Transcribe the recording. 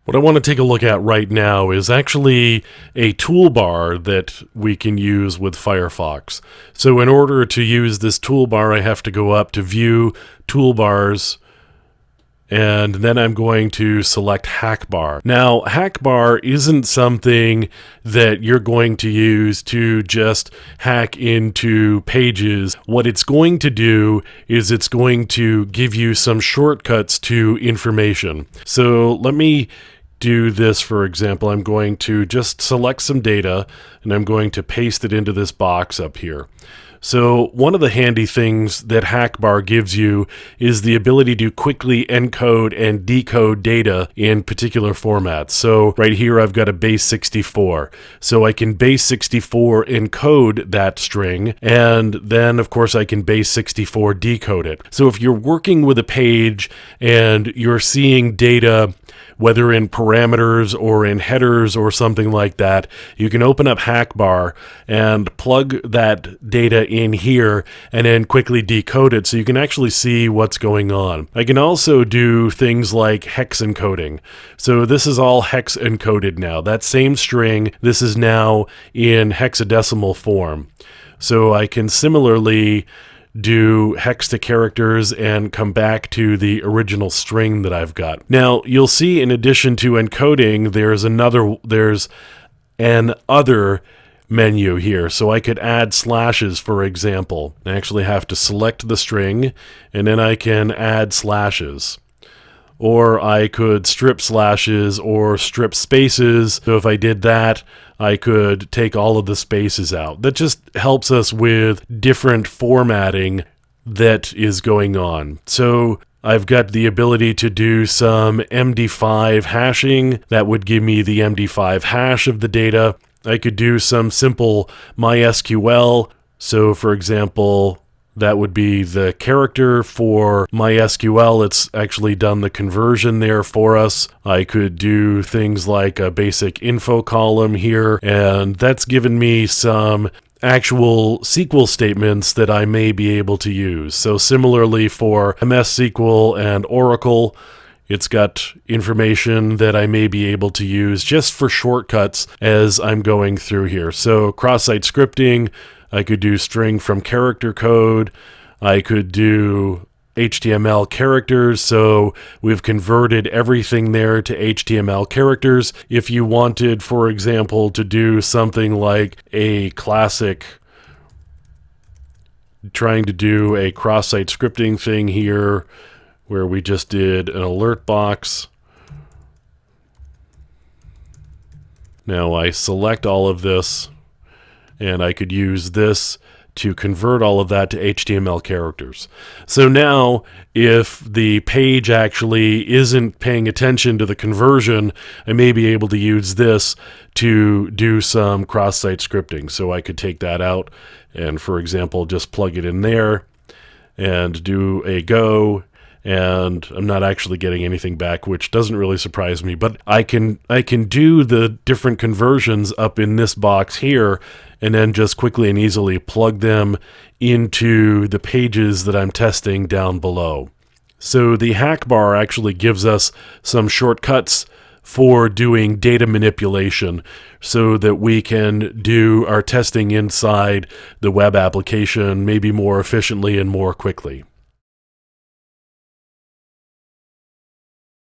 What I want to take a look at right now is actually a toolbar that we can use with Firefox. So in order to use this toolbar, I have to go up to View, Toolbars, and then I'm going to select Hakbar. Now, Hakbar isn't something that you're going to use to just hack into pages. What it's going to do is it's going to give you some shortcuts to information. So let me do this. For example, I'm going to just select some data and I'm going to paste it into this box up here. So one of the handy things that Hakbar gives you is the ability to quickly encode and decode data in particular formats. So right here I've got a base 64. So I can base 64 encode that string, and then of course I can base 64 decode it. So if you're working with a page and you're seeing data, whether in parameters or in headers or something like that, you can open up Hakbar and plug that data in here and then quickly decode it so you can actually see what's going on. I can also do things like hex encoding. So this is all hex encoded now. That same string, this is now in hexadecimal form. So I can similarly do hex to characters and come back to the original string that I've got. Now, you'll see in addition to encoding, there's an other menu here. So I could add slashes, for example. I actually have to select the string, and then I can add slashes. Or I could strip slashes or strip spaces. So if I did that, I could take all of the spaces out. That just helps us with different formatting that is going on. So I've got the ability to do some MD5 hashing. That would give me the MD5 hash of the data. I could do some simple MySQL. So for example, that would be the character for MySQL. It's actually done the conversion there for us. I could do things like a basic info column here, and that's given me some actual SQL statements that I may be able to use. So similarly for MS SQL and Oracle, it's got information that I may be able to use just for shortcuts as I'm going through here. So cross-site scripting, I could do string from character code. I could do HTML characters. So we've converted everything there to HTML characters. If you wanted, for example, to do something like a classic, trying to do a cross-site scripting thing here, where we just did an alert box. Now I select all of this, and I could use this to convert all of that to HTML characters. So now, if the page actually isn't paying attention to the conversion, I may be able to use this to do some cross-site scripting. So I could take that out and, for example, just plug it in there and do a go, and I'm not actually getting anything back, which doesn't really surprise me. But I can do the different conversions up in this box here, and then just quickly and easily plug them into the pages that I'm testing down below. So the Hakbar actually gives us some shortcuts for doing data manipulation so that we can do our testing inside the web application maybe more efficiently and more quickly.